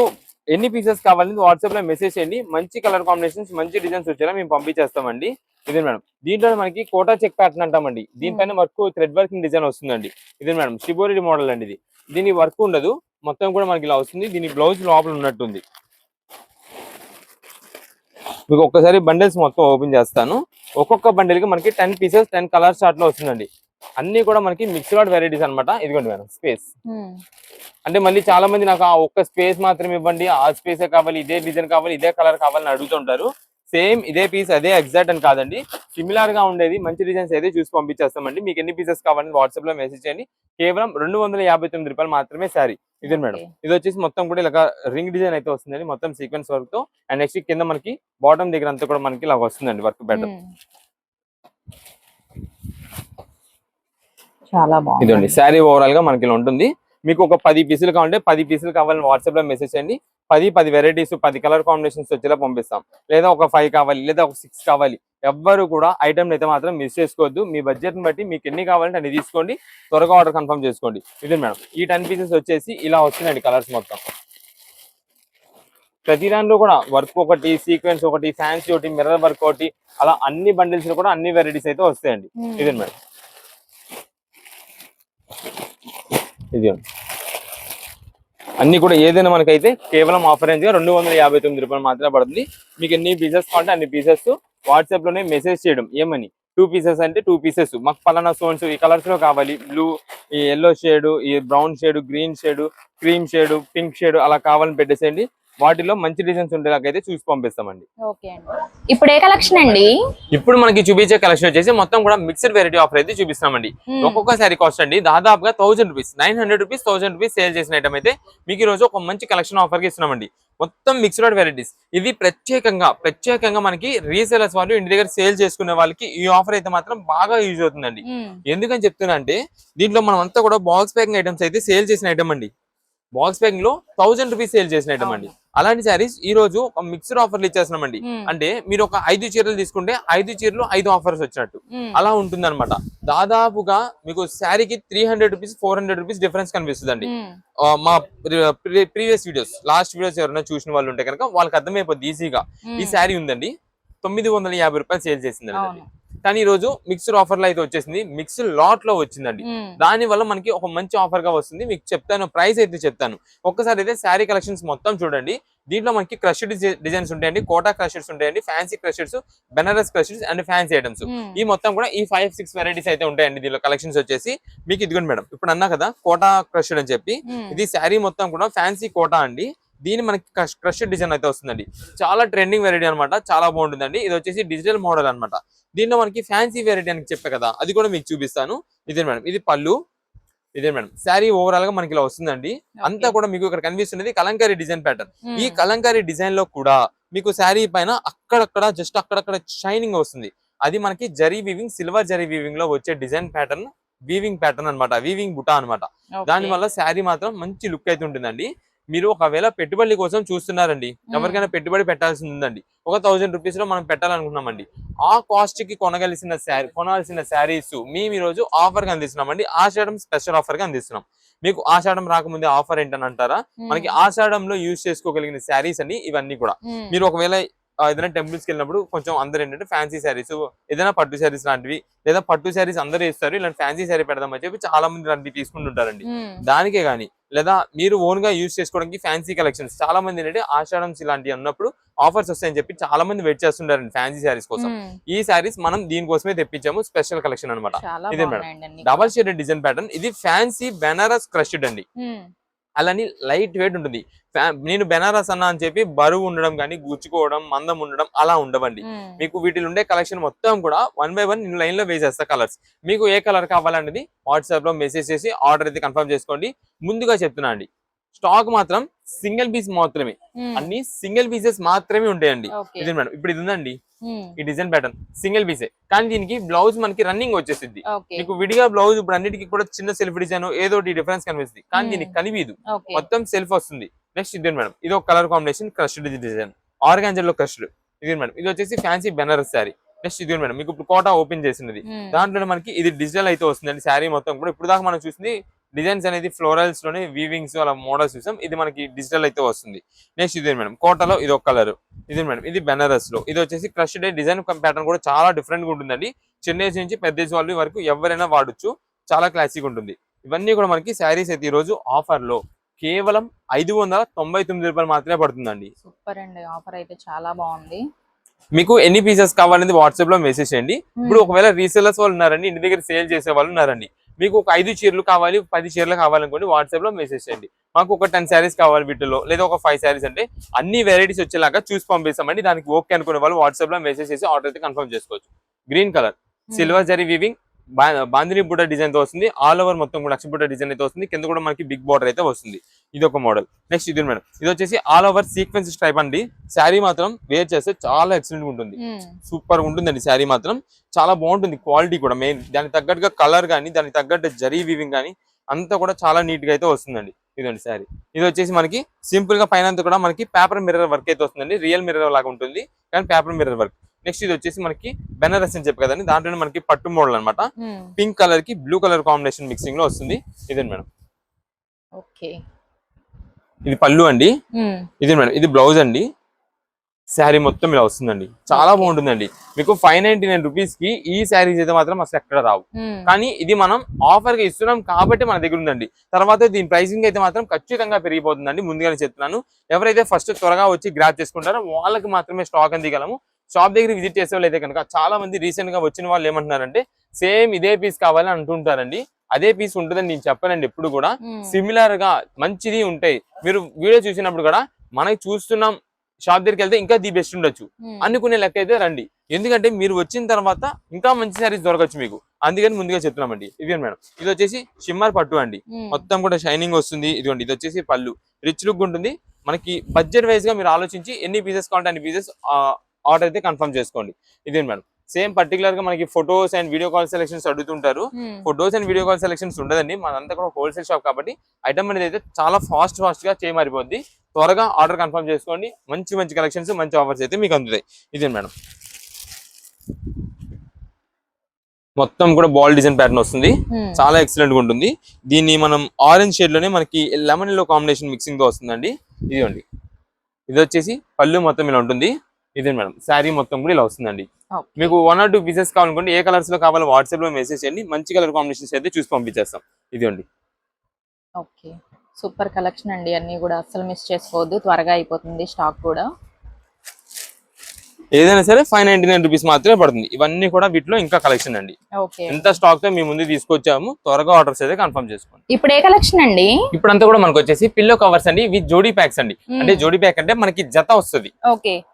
ఎన్ని పీసెస్ కావాలని వాట్సాప్ లో మెసేజ్ చేయండి, మంచి కలర్ కాంబినేషన్స్, మంచి డిజైన్స్ వచ్చేలా మేము పంపించేస్తామండి. ఇదే మేడం, దీంట్లో మనకి కోటా చెక్ ప్యాటర్న్ అంటామండి. దీనిపైన వర్క్ థ్రెడ్ వర్కింగ్ డిజైన్ వస్తుందండి. ఇదే మేడం, షిబోరి మోడల్ అండి. ఇది దీని వర్క్ ఉండదు, మొత్తం కూడా మనకి ఇలా వస్తుంది. దీని బ్లౌజ్ లోపల ఉన్నట్టుంది. మీకు ఒక్కసారి బండిల్స్ మొత్తం ఓపెన్ చేస్తాను. ఒక్కొక్క బండిల్ కి మనకి 10 పీసెస్ 10 కలర్ చార్ట్ లో వస్తుందండి. అన్ని కూడా మనకి మిక్స్ లాట్ వెరైటీస్ అనమాట. ఇదిగోండి మేడం, స్పేస్ అంటే మళ్ళీ చాలా మంది నాకు ఆ ఒక్క స్పేస్ మాత్రం ఇవ్వండి, ఆ స్పేసే కావాలి, ఇదే డిజైన్ కావాలి, ఇదే కలర్ కావాలని అడుగుతుంటారు. సేమ్ ఇదే పీస్ అదే ఎగ్జాక్ట్ అని కాదండి, సిమిలర్ గా ఉండేది మంచి డిజైన్స్ అయితే చూసి పంపించేస్తామండి. మీకు ఎన్ని పీసెస్ కావాలని వాట్సాప్ లో మెసేజ్ చేయండి. కేవలం 259 రూపాయలు మాత్రమే శారీ. ఇదే మేడం, ఇది వచ్చేసి మొత్తం కూడా ఇలా రింగ్ డిజైన్ అయితే వస్తుందండి, మొత్తం సీక్వెన్స్ వర్క్ తో. అండ్ నెక్స్ట్ కింద మనకి బాటమ్ దగ్గర అంతా కూడా మనకి ఇలా వస్తుందండి వర్క్ ప్యాటర్న్. చాలా బాగుంది. ఇదండి శారీ ఓవరాల్ గా మనకి ఇలా ఉంటుంది. మీకు ఒక 10 పీసులు కావాలంటే 10 పీసులు కావాలని వాట్సాప్ లో మెసేజ్ చేయండి. 10 వెరైటీస్ 10 కలర్ కాంబినేషన్స్ వచ్చేలా పంపిస్తాం. లేదా ఒక 5 కావాలి, లేదా ఒక 6 కావాలి. ఎవ్వరు కూడా ఐటమ్ అయితే మాత్రం మిస్ చేసుకోవద్దు. మీ బడ్జెట్ ని బట్టి మీకు ఎన్ని కావాలంటే అన్ని తీసుకోండి, త్వరగా ఆర్డర్ కన్ఫర్మ్ చేసుకోండి. ఇదే మేడం, ఈ 10 పీసెస్ వచ్చేసి ఇలా వస్తున్నాయండి కలర్స్ మొత్తం. ప్రతి దాంట్లో కూడా వర్క్ ఒకటి, సీక్వెన్స్ ఒకటి, ఫ్యాన్సీ ఒకటి, మిర్రర్ వర్క్ ఒకటి, అలా అన్ని బండిల్స్ లో కూడా అన్ని వెరైటీస్ అయితే వస్తాయండి. ఇదే మేడం, ఇది అన్ని కూడా ఏదైనా మనకైతే కేవలం ఆఫర్ రేంజ్ గా 259 రూపాయలు మాత్రమే పడుతుంది. మీకు ఎన్ని పీసెస్ కావాలంటే అన్ని పీసెస్ వాట్సాప్ లోనే మెసేజ్ చేయడం. ఏమని 2 పీసెస్ అంటే 2 పీసెస్, మాకు పలానా సోన్స్ ఈ కలర్స్ లో కావాలి, బ్లూ, ఈ ఎల్లో షేడ్, ఈ brown shade, green shade, cream shade, pink shade అలా కావాలని పెట్టేసేయండి. వాటిలో మంచి డిజైన్స్ ఉండేలాగైతే చూసి పంపిస్తామండి. ఓకే అండి. ఇప్పుడు ఏ కలెక్షన్ అండి? ఇప్పుడు మనకి చూపించే కలెక్షన్ వచ్చేసి మొత్తం కూడా మిక్స్డ్ వెరైటీ ఆఫర్ అయితే చూపిస్తామండి. ఒక్కొక్క సారీ కాస్ట్ అండి దాదాపుగా 1000 రూపీస్, 900 రూపీస్, 1000 రూపీస్ సేల్ చేసిన ఐటమ్ అయితే మీకు ఈ రోజు ఒక మంచి కలెక్షన్ ఆఫర్ కి ఇస్తున్నామండి. మొత్తం మిక్స్డ్ వెరైటీస్. ఇది ప్రత్యేకంగా మనకి రీసేలర్స్ వాళ్ళు ఇంటి దగ్గర సేల్ చేసుకునే వాళ్ళకి ఈ ఆఫర్ అయితే మాత్రం బాగా యూజ్ అవుతుందండి. ఎందుకని చెప్తున్నా అంటే దీంట్లో మనం అంతా కూడా బాక్స్ ప్యాకింగ్ ఐటమ్స్ అయితే సేల్ చేసిన ఐటమ్ అండి. బాక్స్ ప్యాకింగ్ లో 1000 రూపీస్ సేల్ చేసిన ఐటమ్ అండి. అలాంటి సారీస్ ఈ రోజు ఒక మిక్స్డ్ ఆఫర్లు ఇచ్చేస్తున్నామండి. అంటే మీరు ఒక 5 చీరలు తీసుకుంటే 5 చీరలు 5 ఆఫర్స్ వచ్చినట్టు అలా ఉంటుంది అనమాట. దాదాపుగా మీకు శారీకి 300 రూపీస్ 400 రూపీస్ డిఫరెన్స్ కనిపిస్తుందండి. మా ప్రీవియస్ వీడియోస్, లాస్ట్ వీడియోస్ ఎవరైనా చూసిన వాళ్ళు ఉంటే కనుక వాళ్ళకి అర్థమైపోద్ది ఈజీగా. ఈ శారీ ఉందండి 950 రూపాయలు సేల్ చేసిందండి. కానీ ఈ రోజు మిక్స్డ్ ఆఫర్ లో అయితే వచ్చేసింది, మిక్స్డ్ లాట్ లో వచ్చిందండి. దాని వల్ల మనకి ఒక మంచి ఆఫర్ గా వస్తుంది. మీకు చెప్తాను, ప్రైస్ అయితే చెప్తాను. ఒక్కసారి అయితే శారీ కలెక్షన్స్ మొత్తం చూడండి. దీంట్లో మనకి క్రషెడ్ డిజైన్స్ ఉంటాయండి, కోటా క్రషెడ్స్ ఉంటాయండి, fancy crushed, Banaras crushed and fancy items. ఈ మొత్తం కూడా ఈ 5-6 వెరైటీస్ అయితే ఉంటాయండి. దీనిలో కలెక్షన్స్ వచ్చేసి మీకు ఇదిగోండి మేడం, ఇప్పుడు అన్నా కదా కోటా క్రషెడ్ అని చెప్పి, ఇది శారీ మొత్తం కూడా ఫ్యాన్సీ కోటా అండి. దీని మనకి క్రషెడ్ డిజైన్ అయితే వస్తుందండి. చాలా ట్రెండింగ్ వెరైటీ అనమాట, చాలా బాగుంటుందండి. ఇది వచ్చేసి డిజిటల్ మోడల్ అనమాట. దీనిలో మనకి ఫ్యాన్సీ వెరైటీ అని చెప్పే కదా, అది కూడా మీకు చూపిస్తాను. ఇదే మేడం, ఇది పళ్ళు. ఇదే మేడం శారీ ఓవరాల్ గా మనకి ఇలా వస్తుందండి. అంతా కూడా మీకు ఇక్కడ కనిపిస్తున్నది కలంకారీ డిజైన్ ప్యాటర్న్. ఈ కలంకారీ డిజైన్ లో కూడా మీకు శారీ పైన అక్కడక్కడ షైనింగ్ వస్తుంది. అది మనకి zari weaving, silver zari weaving లో వచ్చే డిజైన్ ప్యాటర్న్, వీవింగ్ ప్యాటర్న్ అనమాట, వీవింగ్ బుటా అనమాట. దాని వల్ల శారీ మాత్రం మంచి లుక్ అయితే ఉంటుందండి. మీరు ఒకవేళ పెట్టుబడి కోసం చూస్తున్నారండి, ఎవరికైనా పెట్టుబడి పెట్టాల్సి ఉందండి, ఒక 1000 రూపీస్ లో మనం పెట్టాలనుకున్నామండి, ఆ కాస్ట్ కి కొనాల్సిన శారీస్ మేము ఈ రోజు ఆఫర్ గా అందిస్తున్నామండి. ఆషాఢం స్పెషల్ ఆఫర్ గా అందిస్తున్నాం. మీకు ఆషాఢం రాకముందే ఆఫర్ ఏంటని అంటారా? మనకి ఆషాఢంలో యూజ్ చేసుకోగలిగిన శారీస్ అని ఇవన్నీ కూడా. మీరు ఒకవేళ ఏదైనా టెంపుల్స్ కి వెళ్ళినప్పుడు కొంచెం అందరూ ఏంటంటే ఫ్యాన్సీ శారీస్, ఏదైనా పట్టు శారీస్ లాంటివి, లేదా పట్టు శారీస్ అందరూ వేస్తారు, ఇలాంటి ఫ్యాన్సీ శారీ పెడదామని చెప్పి చాలా మంది ఇలాంటివి తీసుకుంటుంటారండి. దానికే గానీ, లేదా మీరు ఓన్ గా యూజ్ చేసుకోవడానికి ఫ్యాన్సీ కలెక్షన్స్ చాలా మంది ఏంటంటే ఆషాఢమ్స్ ఇలాంటివి అన్నప్పుడు ఆఫర్స్ వస్తాయని చెప్పి చాలా మంది వెయిట్ చేస్తుంటారండి ఫ్యాన్సీ శారీస్ కోసం. ఈ శారీస్ మనం దీనికోసమే తెప్పించాము, స్పెషల్ కలెక్షన్ అనమాట. ఇదే madam, double shaded design pattern. ఇది ఫ్యాన్సీ బెనారస్ క్రష్డ్ అండి. అలాని లైట్ వెయిట్ ఉంటుంది. నేను బెనారస్ అన్నా అని చెప్పి బరువు ఉండడం కానీ, గుచ్చుకోవడం, మందం ఉండడం అలా ఉండవండి. మీకు వీటిలో ఉండే కలెక్షన్ మొత్తం కూడా 1 by 1 నేను లైన్ లో వేసేస్తా కలర్స్. మీకు ఏ కలర్ కావాలనేది వాట్సాప్ లో మెసేజ్ చేసి ఆర్డర్ అయితే కన్ఫర్మ్ చేసుకోండి. ముందుగా చెప్తున్నా అండి, స్టాక్ మాత్రం సింగిల్ పీస్ మాత్రమే, అన్ని సింగిల్ పీసెస్ మాత్రమే ఉంటాయండి. ఇది మేడం, ఇప్పుడు ఇది ఉందండి, ఈ డిజైన్ ప్యాటర్న్ సింగిల్ పీసే, కానీ దీనికి బ్లౌజ్ మనకి రన్నింగ్ వచ్చేసింది. మీకు విడిగా బ్లౌజ్ ఇప్పుడు అన్నిటికీ కూడా చిన్న సెల్ఫ్ డిజైన్ ఏదో డిఫరెన్స్ కనిపిస్తుంది, కానీ దీనికి కనిపించదు, మొత్తం సెల్ఫ్ వస్తుంది. నెక్స్ట్ ఇది మేడం, ఇది ఒక కలర్ కాంబినేషన్ క్రష్డ్ డిజైన్, ఆర్గాంజర్ లో క్రష్డ్. ఇది మేడం, ఇది వచ్చేసి ఫ్యాన్సీ బెనారస్ శారీ. నెక్స్ట్ ఇది మేడం, మీకు ఇప్పుడు కోటా ఓపెన్ చేసినది, దాంట్లో మనకి ఇది డిజిటల్ అయితే వస్తుందండి. శారీ మొత్తం కూడా ఇప్పుడు దాకా మనం చూసింది డిజైన్స్ అనేది ఫ్లోరల్స్ లోనే వీవింగ్స్ అలా మోడల్స్ చూసాం, ఇది మనకి డిజిటల్ అయితే వస్తుంది. నెక్స్ట్ ఇది మేడం, కోటాలో ఇది ఒక కలర్. ఇది మేడం, ఇది బెనారస్ లో, ఇది వచ్చేసి క్రష్డ్ డిజైన్ ప్యాటర్న్ కూడా చాలా డిఫరెంట్ గా ఉంటుందండి. చిన్న ఏజ్ నుంచి పెద్ద ఏజ్ వాళ్ళ వరకు ఎవరైనా వాడచ్చు, చాలా క్లాసిక్ ఉంటుంది. ఇవన్నీ కూడా మనకి శారీస్ అయితే ఈ రోజు ఆఫర్ లో కేవలం 599 రూపాయలు మాత్రమే పడుతుందండి. సూపర్ అండి, ఆఫర్ అయితే చాలా బాగుంది. మీకు ఎన్ని పీసెస్ కావాలనేది వాట్సాప్ లో మెసేజ్ చేయండి. ఇప్పుడు ఒకవేళ రీసెలర్స్ వాళ్ళు ఉన్నారండి, ఇంటి దగ్గర సేల్ చేసే వాళ్ళు ఉన్నారండి, మీకు ఒక 5 చీరలు కావాలి, 10 చీరలు కావాలనుకోండి, వాట్సాప్ లో మెసేజ్ చేయండి. మాకు ఒక 10 శారీస్ కావాలి వీటిలో, లేదా ఒక 5 శారీస్ అంటే అన్ని వెరైటీస్ వచ్చేలాగా చూసి పంపిస్తామండి. దానికి ఓకే అనుకునే వాళ్ళు వాట్సాప్ లో మెసేజ్ చేసి ఆర్డర్ అయితే కన్ఫర్మ్ చేసుకోవచ్చు. Green colour silver zari weaving bandhani బుట్ట డిజైన్ తో వస్తుంది. ఆల్ ఓవర్ మొత్తం కూడా లక్ష బుట్ట డిజైన్ అయితే వస్తుంది. కింద కూడా మనకి బిగ్ బార్డర్ అయితే వస్తుంది. ఇది ఒక మోడల్. నెక్స్ట్ ఇది మేడం, ఇది వచ్చేసి ఆల్ ఓవర్ సీక్వెన్స్ స్ట్రైప్ అండి. శారీ మాత్రం వేర్ చేస్తే చాలా ఎక్సలెంట్ ఉంటుంది, సూపర్ ఉంటుందండి. శారీ మాత్రం చాలా బాగుంటుంది, క్వాలిటీ కూడా మెయిన్ దానికి తగ్గట్టుగా కలర్ కానీ, దానికి తగ్గట్టు జరీ వీవింగ్ కానీ అంతా కూడా చాలా నీట్ గా అయితే వస్తుందండి. ఇదండి శారీ. ఇది వచ్చేసి మనకి సింపుల్ గా పైన కూడా మనకి పేపర్ మిర్రర్ వర్క్ అయితే వస్తుందండి. రియల్ మిర్రర్ లాగా ఉంటుంది కానీ పేపర్ మిర్రర్ వర్క్. నెక్స్ట్ ఇది వచ్చేసి మనకి బెనారస్ అని చెప్పి కదండి, దాంట్లో మనకి పట్టు మోడల్ అనమాట. పింక్ కలర్ కి బ్లూ కలర్ కాంబినేషన్ మిక్సింగ్ లో వస్తుంది. ఇదే మేడం, ఇది పళ్ళు అండి. ఇది మేడం, ఇది బ్లౌజ్ అండి. శారీ మొత్తం ఇలా వస్తుందండి, చాలా బాగుంటుందండి. మీకు 599 రూపీస్ కి ఈ శారీస్ అయితే మాత్రం అసలు ఎక్కడ రావు. కానీ ఇది మనం ఆఫర్ గా ఇస్తున్నాం కాబట్టి మన దగ్గర ఉందండి. తర్వాత దీని ప్రైసింగ్ అయితే మాత్రం ఖచ్చితంగా పెరిగిపోతుందండి, ముందుగానే చెప్తున్నాను. ఎవరైతే ఫస్ట్ త్వరగా వచ్చి గ్రాప్ చేసుకుంటారో వాళ్ళకి మాత్రమే స్టాక్ అందిగలము. షాప్ దగ్గర విజిట్ చేసే వాళ్ళు అయితే కనుక చాలా మంది రీసెంట్ గా వచ్చిన వాళ్ళు ఏమంటున్నారంటే సేమ్ ఇదే పీస్ కావాలని అంటుంటారండి. అదే పీస్ ఉంటుందని నేను చెప్పానండి. ఎప్పుడు కూడా సిమిలర్ గా మంచిది ఉంటాయి. మీరు వీడియో చూసినప్పుడు కూడా మనకి చూస్తున్నాం షాప్ దగ్గరికి వెళ్తే ఇంకా ది బెస్ట్ ఉండొచ్చు అనుకునే లెక్క అయితే రండి. ఎందుకంటే మీరు వచ్చిన తర్వాత ఇంకా మంచి సారీస్ దొరకచ్చు మీకు, అందుకని ముందుగా చెప్తున్నామండి. ఇది మేడం, ఇది వచ్చేసి షిమ్మర్ పట్టు అండి, మొత్తం కూడా షైనింగ్ వస్తుంది. ఇదిగోండి, ఇది వచ్చేసి పళ్ళు, రిచ్ లుక్ ఉంటుంది. మనకి బడ్జెట్ వైజ్ గా మీరు ఆలోచించి ఎన్ని పీసెస్ కావాలంటే అన్ని పీసెస్ ఆర్డర్ అయితే కన్ఫర్మ్ చేసుకోండి. ఇదే మేడం, సేమ్ పర్టికులర్ గా మనకి photos and video call selections అడుగుతుంటారు. Photos and video call selections ఉండదండి, మనంతా కూడా హోల్సేల్ షాప్ కాబట్టి ఐటమ్ అనేది అయితే చాలా ఫాస్ట్ గా చేయమారిపోద్ది. త్వరగా ఆర్డర్ కన్ఫర్మ్ చేసుకోండి. మంచి మంచి కలెక్షన్స్, మంచి ఆఫర్స్ అయితే మీకు అందుతాయి. ఇదే మేడం, మొత్తం కూడా బాల్ డిజైన్ ప్యాటర్న్ వస్తుంది, చాలా ఎక్సలెంట్ గా ఉంటుంది. దీన్ని మనం ఆరెంజ్ షేడ్ లోనే మనకి లెమన్ ఎల్లో కాంబినేషన్ మిక్సింగ్ తో వస్తుందండి. ఇదిగోండి, ఇది వచ్చేసి పళ్ళు మొత్తం ఇలా ఉంటుంది. ఇదే మేడం, శారీ మొత్తం కూడా ఇలా వస్తుందండి. మీకు 1 or 2 పీసెస్ కావాలనుకోండి, ఏ కలర్స్ లో కావాలో వాట్సాప్ లో మెసేజ్ చేయండి, మంచి కలర్ కాంబినేషన్స్ అయితే చూసి పంపించేస్తాం. ఇదిగోండి, ఓకే, సూపర్ కలెక్షన్ అండి. అన్ని కూడా అస్సలు మిస్ చేసుకోవద్దు, త్వరగా అయిపోతుంది స్టాక్ కూడా. ఏదైనా సరే 599 రూపీస్ మాత్రమే పడుతుంది. ఇవన్నీ కూడా వీటిలో ఇంకా కలెక్షన్ అండి. ఎంత స్టాక్ తో మీ ముందు తీసుకొచ్చాము, త్వరగా ఆర్డర్స్ అయితే కన్ఫర్మ్ చేసుకోండి. ఇప్పుడు ఏ కలెక్షన్ అండి? ఇప్పుడు అంతా కూడా మనకు వచ్చేసి పిల్లో కవర్స్ అండి, విత్ జోడీ ప్యాక్స్ అండి. అంటే జోడీ ప్యాక్ అంటే మనకి జత వస్తుంది.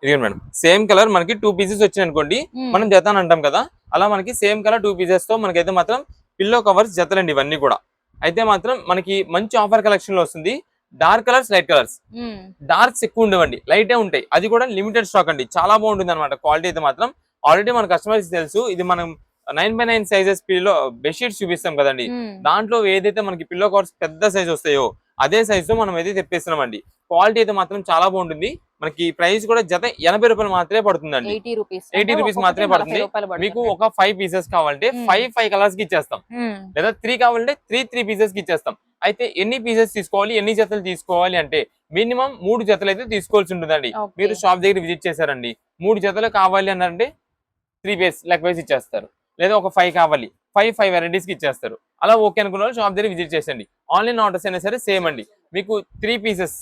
ఇదే మేడం, సేమ్ కలర్ మనకి 2 పీసెస్ వచ్చినాయి అనుకోండి, మనం జత అని అంటాం కదా, అలా మనకి సేమ్ కలర్ 2 పీసెస్ తో మనకైతే మాత్రం పిల్లో కవర్స్ జతలండి ఇవన్నీ కూడా. అయితే మాత్రం మనకి మంచి ఆఫర్ కలెక్షన్ లో వస్తుంది. Dark colours, light colours, darks ఎక్కువ ఉండవండి, లైటే ఉంటాయి. అది కూడా లిమిటెడ్ స్టాక్ అండి, చాలా బాగుంటుంది అనమాట. క్వాలిటీ అయితే మాత్రం ఆల్రెడీ మన కస్టమర్స్ తెలుసు. ఇది మనం 9x9 సైజెస్ పిల్లో బెడ్షీట్స్ చూపిస్తాం కదండి, దాంట్లో ఏదైతే మనకి పిల్లో కవర్స్ పెద్ద సైజ్ వస్తాయో అదే సైజ్ తో మనం అయితే తెప్పిస్తున్నామండి. క్వాలిటీ అయితే మాత్రం చాలా బాగుంటుంది. మనకి ప్రైస్ కూడా జత 80 రూపాయలు మాత్రమే పడుతుందండి. 80 రూపీస్ మాత్రమే పడుతుంది. మీకు ఒక 5 పీసెస్ కావాలంటే 5 కలర్స్ కి ఇచ్చేస్తాం, లేదా 3 కావాలంటే 3 పీసెస్ కి ఇచ్చేస్తాం. అయితే ఎన్ని పీసెస్ తీసుకోవాలి, ఎన్ని జతలు తీసుకోవాలి అంటే మినిమం 3 జతలు అయితే తీసుకోవాల్సి ఉంటుందండి. మీరు షాప్ దగ్గర విజిట్ చేశారండి, 3 జతలు కావాలి అన్నారంటే 3 పీస్ లెక్క వేసి ఇచ్చేస్తారు, లేదా ఒక 5 కావాలి 5 వెరైటీస్ కి ఇచ్చేస్తారు. అలా ఓకే అనుకున్న వాళ్ళు షాప్ దగ్గర విజిట్ చేసండి. ఆన్లైన్ ఆర్డర్స్ అయినా సరే సేమ్ అండి, మీకు 3 పీసెస్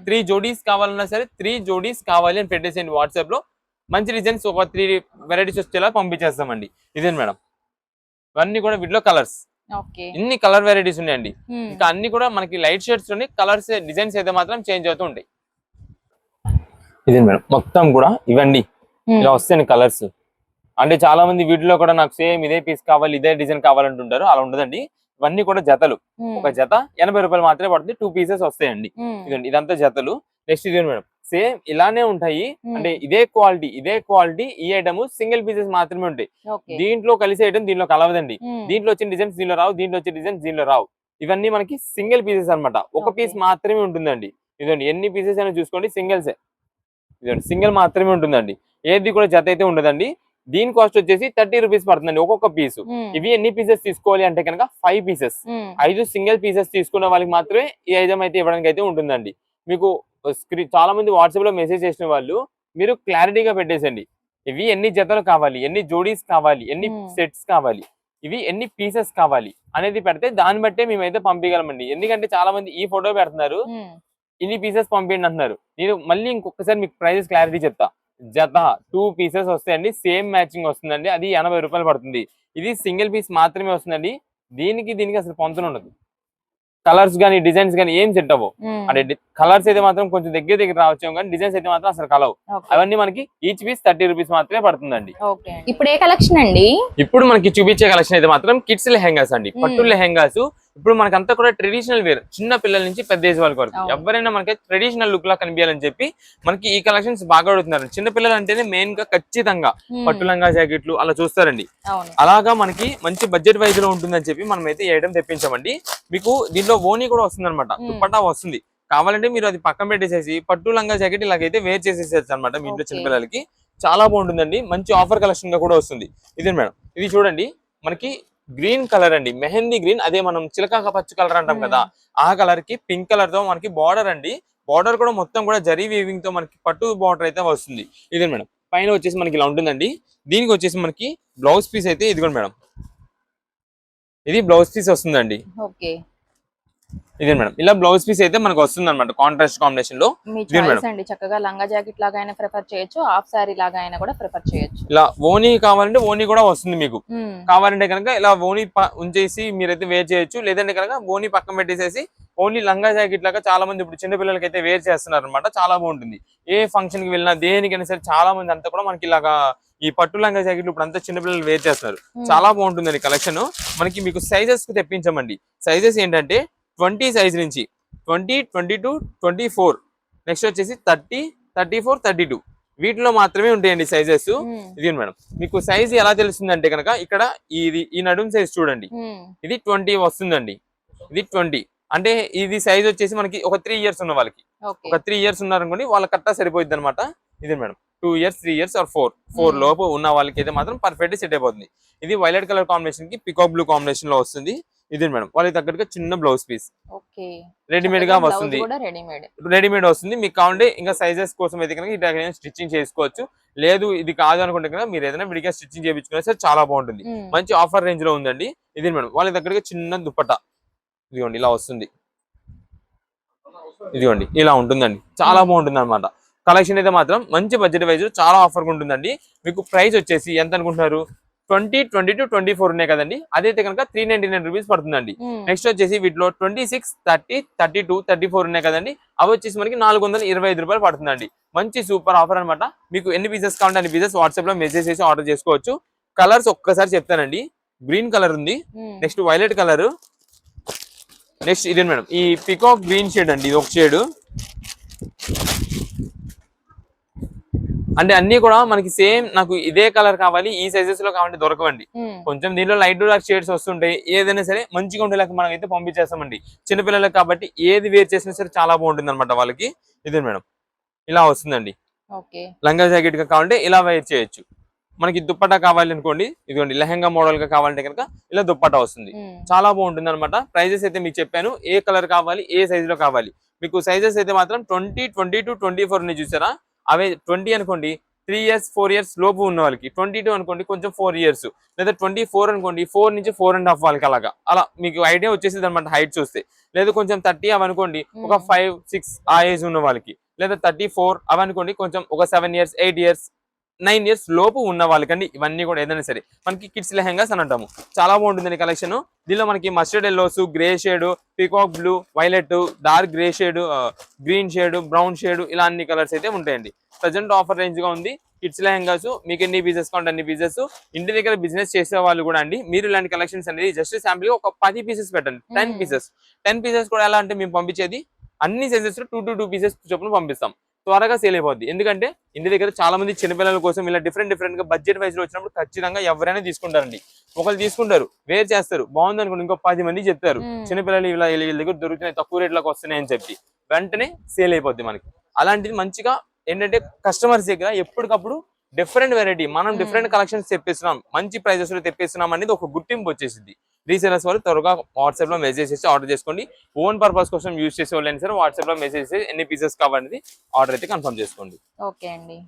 3 జోడీస్ కావాలన్నా సరే 3 జోడీస్ కావాలి అని పెట్టేసేయండి వాట్సాప్ లో. మంచి డిజైన్స్ ఒక 3 వెరైటీస్ వచ్చేలా పంపించేస్తామండి. ఇదే మేడం, ఇవన్నీ కూడా వీటిలో కలర్స్, ఇన్ని కలర్ వెరైటీస్ ఉన్నాయండి. ఇంకా అన్ని కూడా మనకి లైట్ షేడ్స్ లోని కలర్స్, డిజైన్స్ అయితే మాత్రం చేంజ్ అవుతూ ఉంటాయి. ఇదే మేడం, మొత్తం కూడా ఇవన్నీ ఇలా వస్తాయి కలర్స్. అంటే చాలా మంది వీటిలో కూడా నాకు సేమ్ ఇదే పీస్ కావాలి, ఇదే డిజైన్ కావాలంటుంటారు, అలా ఉండదండి. ఇవన్నీ కూడా జతలు, ఒక జత 80 రూపాయలు మాత్రమే పడుతుంది. 2 పీసెస్ వస్తాయండి. ఇదండి, ఇదంతా జతలు. నెక్స్ట్ ఇదే మేడం, సేమ్ ఇలానే ఉంటాయి. అంటే ఇదే క్వాలిటీ ఈ ఐటమ్ సింగిల్ పీసెస్ మాత్రమే ఉంటాయి. దీంట్లో కలిసే ఐటమ్ దీంట్లో కలవదండి. దీంట్లో వచ్చిన డిజైన్స్ దీనిలో రావు, దీంట్లో వచ్చే డిజైన్స్ దీనిలో రావు. ఇవన్నీ మనకి సింగిల్ పీసెస్ అన్నమాట, ఒక పీస్ మాత్రమే ఉంటుందండి. ఇదండి, ఎన్ని పీసెస్ అయినా చూసుకోండి, సింగిల్సే. ఇదండి, సింగిల్ మాత్రమే ఉంటుందండి, ఏది కూడా జత అయితే ఉండదండి. దీని కాస్ట్ వచ్చేసి 30 రూపీస్ పడుతుందండి ఒక్కొక్క పీసు. ఇవి ఎన్ని పీసెస్ తీసుకోవాలి అంటే కనుక 5 పీసెస్, 5 సింగిల్ పీసెస్ తీసుకున్న వాళ్ళకి మాత్రమే ఈ ఐటమ్ అయితే ఇవ్వడానికి అయితే ఉంటుందండి. మీకు చాలా మంది వాట్సాప్ లో మెసేజ్ చేసిన వాళ్ళు మీరు క్లారిటీగా పెట్టేసండి, ఇవి ఎన్ని జతలు కావాలి, ఎన్ని జోడీస్ కావాలి, ఎన్ని సెట్స్ కావాలి, ఇవి ఎన్ని పీసెస్ కావాలి అనేది పెడితే దాన్ని బట్టే మేమైతే పంపించగలమండి. ఎందుకంటే చాలా మంది ఈ ఫోటో పెడుతున్నారు, ఇన్ని పీసెస్ పంపించండి అంటున్నారు. నేను మళ్ళీ ఇంకొకసారి మీకు ప్రైజెస్ క్లారిటీ చెప్తా. జత 2 పీసెస్ వస్తాయండి, సేమ్ మ్యాచింగ్ వస్తుందండి, అది 80 రూపాయలు పడుతుంది. ఇది సింగిల్ పీస్ మాత్రమే వస్తుందండి. దీనికి అసలు పొంతన ఉండదు. కలర్స్ గానీ డిజైన్స్ గానీ ఏం సెట్ అవ్వవు. అంటే కలర్స్ అయితే మాత్రం కొంచెం దగ్గర రావచ్చు, కానీ డిజైన్స్ అయితే మాత్రం అసలు కలవు. అవన్నీ మనకి ఈచ్ పీస్ 30 రూపీస్ మాత్రమే పడుతుందండి. ఇప్పుడు ఏ కలెక్షన్ అండి? ఇప్పుడు మనకి చూపించే కలెక్షన్ అయితే మాత్రం కిడ్స్ లెహెంగాస్ అండి, పట్టు లెహెంగాస్. ఇప్పుడు మనకంతా కూడా ట్రెడిషనల్ వేర్, చిన్న పిల్లల నుంచి పెద్ద ఏజ్ వాళ్ళ వరకు ఎవరైనా మనకి ట్రెడిషనల్ లుక్ లా కనిపించాలని చెప్పి మనకి ఈ కలెక్షన్స్ బాగా అడుగుతున్నారు. చిన్న పిల్లలు అంటేనే మెయిన్ గా ఖచ్చితంగా పట్టు లంగా జాకెట్లు అలా చూస్తారండి. అలాగా మనకి మంచి బడ్జెట్ వైజ్ లో ఉంటుందని చెప్పి మనం అయితే ఈ ఐటమ్ తెప్పించామండి. మీకు దీంట్లో ఓనీ కూడా వస్తుంది అనమాట, దుపట్టా వస్తుంది. కావాలంటే మీరు అది పక్కన పెట్టేసేసి పట్టు లంగా జాకెట్ ఇలాగైతే వేర్ చేసేసేయచ్చు అనమాట మీ ఇంట్లో చిన్నపిల్లలకి. చాలా బాగుంటుందండి, మంచి ఆఫర్ కలెక్షన్ గా కూడా వస్తుంది. ఇదే మేడం, ఇది చూడండి మనకి గ్రీన్ కలర్ అండి, మెహందీ గ్రీన్. అదే మనం చిలకాక పచ్చి కలర్ అంటాం కదా, ఆ కలర్ కి పింక్ కలర్ తో మనకి బార్డర్ అండి. బార్డర్ కూడా మొత్తం కూడా జరీ వీవింగ్ తో మనకి పట్టు బార్డర్ అయితే వస్తుంది. ఇదే మేడం, పైన వచ్చేసి మనకి ఇలా ఉంటుందండి. దీనికి వచ్చేసి మనకి బ్లౌజ్ పీస్ అయితే ఇదిగోండి మేడం, ఇది బ్లౌజ్ పీస్ వస్తుందండి. ఇదే మేడం ఇలా బ్లౌజ్ పీస్ అయితే మనకు వస్తుంది అనమాట కాంట్రాస్ట్ కాంబినేషన్ లో. మీ ఇదే మేడం చాయిస్ అండి, చక్కగా లంగా జాకెట్ లాగా అయినా ప్రిఫర్ చేయొచ్చు, హాఫ్ సారీ లాగా అయినా కూడా ప్రిఫర్ చేయొచ్చు. ఇలా ఓనీ కావాలంటే ఓనీ కూడా వస్తుంది మీకు. మ్మ్. కావాలంటే కనుక ఇలా ఓనీ ఉంచేసి మీరైతే వేర్ చేయొచ్చు. లేదంటే కనుక ఓనీ పక్కన పెట్టేసేసి ఓన్లీ లంగా జాకెట్ లాగా చాలా మంది ఇప్పుడు చిన్న పిల్లలకి అయితే వేర్ చేస్తున్నారు అనమాట. చాలా బాగుంటుంది. ఏ ఫంక్షన్ కి వెళ్ళినా దేనికైనా సరే చాలా మంది అంతా కూడా మనకి ఇలాగా ఈ పట్టు లంగా జాకెట్లు ఇప్పుడు అంతా చిన్న పిల్లలు వేర్ చేస్తున్నారు. చాలా బాగుంటుందండి కలెక్షన్. మనకి మీకు సైజెస్ కు తెప్పించామండి. సైజెస్ ఏంటంటే 20 సైజ్ నుంచి 20, 22, 24, నెక్స్ట్ వచ్చేసి 30, 34, 32 వీటిలో మాత్రమే ఉంటాయండి సైజెస్. మ్మ్. ఇది మేడం మీకు సైజ్ ఎలా తెలుస్తుంది అంటే కనుక ఇక్కడ ఈ నడుం సైజ్ చూడండి. మ్మ్. ఇది 20 వస్తుందండి. ఇది 20 అంటే ఇది సైజ్ వచ్చేసి మనకి ఒక 3 ఇయర్స్ ఉన్న వాళ్ళకి, ఓకే. ఒక 3 ఇయర్స్ ఉన్నారనుకోండి వాళ్ళ కరెక్టా సరిపోయింది అనమాట. ఇది మేడం 2 ఇయర్స్ 3 ఇయర్స్ ఆర్ 4 లోపు ఉన్న వాళ్ళకి అయితే మాత్రం పర్ఫెక్ట్ సెట్ అయిపోతుంది. ఇది వైలెట్ కలర్ కాంబినేషన్ కి పికాక్ బ్లూ కాంబినేషన్ లో వస్తుంది. ఇది మేడం వాళ్ళకి తగ్గట్టుగా చిన్న బ్లౌజ్ పీస్ ఓకే. రెడీమేడ్ గా వస్తుంది. కూడా రెడీమేడ్. రెడీమేడ్ వస్తుంది. మీకు కావాలంటే ఇంకా సైజెస్ కోసం అయితే కనుక ఇట్లా స్టిచ్చింగ్ చేసుకోవచ్చు. లేదు ఇది కాదు అనుకుంటే కనుక మీరు ఏదైనా విడిగా స్టిచ్చింగ్ చేయించుకున్నా సరే చాలా బాగుంటుంది. మంచి ఆఫర్ రేంజ్ లో ఉందండి. ఇది మేడం వాళ్ళ దగ్గరగా చిన్న దుప్పట్టా ఇదిగోండి ఇలా వస్తుంది. ఇదిగోండి ఇలా ఉంటుందండి. చాలా బాగుంటుంది అనమాట. కలెక్షన్ అయితే మాత్రం మంచి బడ్జెట్ వైజ్ చాలా ఆఫర్ ఉంటుందండి. మీకు ప్రైస్ వచ్చేసి ఎంత అనుకుంటున్నారు? 20, 22, 24 ఉన్నాయి కదండి. అదైతే కనుక 399 రూపీస్ పడుతుందండి. నెక్స్ట్ వచ్చేసి వీటిలో 26, 30, 32, 34 ఉన్నాయి కదండి. అవి వచ్చేసి మనకి 425 రూపాయలు పడుతుందండి. మంచి సూపర్ ఆఫర్ అనమాట. మీకు ఎన్ని పీసెస్ కావాలంటే అన్ని పీసెస్ వాట్సాప్ లో మెసేజ్ చేసి ఆర్డర్ చేసుకోవచ్చు. కలర్స్ ఒక్కసారి చెప్తానండి. గ్రీన్ కలర్ ఉంది, నెక్స్ట్ వైలెట్ కలర్, నెక్స్ట్ ఇది మేడం ఈ పికాక్ గ్రీన్ షేడ్ అండి. ఇది ఒక షేడ్ అంటే అన్ని కూడా మనకి సేమ్ నాకు ఇదే కలర్ కావాలి ఈ సైజెస్ లో కావాలంటే దొరకవండి. కొంచెం దీనిలో లైట్ డార్క్ షేడ్స్ వస్తుంటాయి. ఏదైనా సరే మంచిగా ఉండేలాగా మనం అయితే పంపించేస్తామండి చిన్నపిల్లలకు. కాబట్టి ఏది వేర్ చేసినా సరే చాలా బాగుంటుంది అనమాట వాళ్ళకి. ఇదే మేడం ఇలా వస్తుందండి. లంగా జాకెట్ గా కావాలంటే ఇలా వేర్ చేయొచ్చు. మనకి దుప్పట్టా కావాలి అనుకోండి, ఇదిగోండి లెహంగా మోడల్ గా కావాలంటే కనుక ఇలా దుప్పట్టా వస్తుంది. చాలా బాగుంటుంది అనమాట. ప్రైజెస్ అయితే మీకు చెప్పాను. ఏ కలర్ కావాలి ఏ సైజ్ లో కావాలి. మీకు సైజెస్ అయితే మాత్రం 20, 22, 24 ని చూసారా, అవే 20 అనుకోండి 3 ఇయర్స్ 4 ఇయర్స్ లోపు ఉన్న వాళ్ళకి, 22 అనుకోండి కొంచెం 4 ఇయర్స్, లేదా 24 అనుకోండి 4 నుంచి 4.5 వాళ్ళకి అలాగా. అలా మీకు ఐడియా వచ్చేసింది అనమాట హైట్ చూస్తే. లేదు కొంచెం 30 అవనుకోండి ఒక 5, 6 ఆ ఏజ్ ఉన్న వాళ్ళకి, లేదా 34 అవనుకోండి కొంచెం ఒక 7 ఇయర్స్ 8 ఇయర్స్ 9 ఇయర్స్ లోపు ఉన్న వాళ్ళకండి. ఇవన్నీ కూడా ఏదైనా సరే మనకి కిడ్స్ లెహంగాస్ అని అంటాము. చాలా బాగుంటుందండి కలెక్షన్. దీనిలో మనకి mustard yellows, grey shade, peacock blue, violet, dark grey shade, green shade, brown shade ఇలా అన్ని కలర్స్ అయితే ఉంటాయండి. ప్రజెంట్ ఆఫర్ రేంజ్ గా ఉంది. కిడ్స్ లెహంగాస్ మీకు ఎన్ని పీసెస్ కావాలంటే అన్ని పీసెస్. ఇంటి దగ్గర బిజినెస్ చేసే వాళ్ళు కూడా అండి మీరు ఇలాంటి కలెక్షన్స్ అనేది జస్ట్ శాంపుల్ గా ఒక 10 పీసెస్ పెట్టండి. 10 పీసెస్ కూడా ఎలా అంటే మేము పంపించేది అన్ని సైజెస్ లో 2 పీసెస్ చొప్పున పంపిస్తాం. త్వరగా సేల్ అయిపోద్ది. ఎందుకంటే ఇంటి దగ్గర చాలా మంది చిన్నపిల్లల కోసం ఇలా డిఫరెంట్ గా బడ్జెట్ వైజ్ లో వచ్చినప్పుడు ఖచ్చితంగా ఎవరైనా తీసుకుంటారండి. ఒకళ్ళు తీసుకుంటారు, వేర్ చేస్తారు, బాగుంది అనుకోండి ఇంకో 10 మంది చెప్తారు చిన్నపిల్లలు ఇలా వీళ్ళ దగ్గర దొరుకుతున్నాయి తక్కువ రేట్లకు వస్తున్నాయి అని చెప్పి వెంటనే సేల్ అయిపోద్ది మనకి. అలాంటిది మంచిగా ఏంటంటే కస్టమర్స్ దగ్గర ఎప్పటికప్పుడు డిఫరెంట్ వెరైటీ మనం డిఫరెంట్ కలెక్షన్స్ తెప్పిస్తున్నాం, మంచి ప్రైజెస్ లో తెప్పిస్తున్నాం అనేది ఒక గుర్తింపు వచ్చేసింది. రీసేలర్స్ వాళ్ళు త్వరగా వాట్సాప్ లో మెసేజ్ చేసి ఆర్డర్ చేసుకోండి. ఓన్ పర్పస్ కోసం యూజ్ చేసే వాళ్ళైనా సరే వాట్సాప్ లో మెసేజ్ చేసి ఎన్ని పీసెస్ కావాలనేది ఆర్డర్ అయితే కన్ఫర్మ్ చేసుకోండి. ఓకే అండి.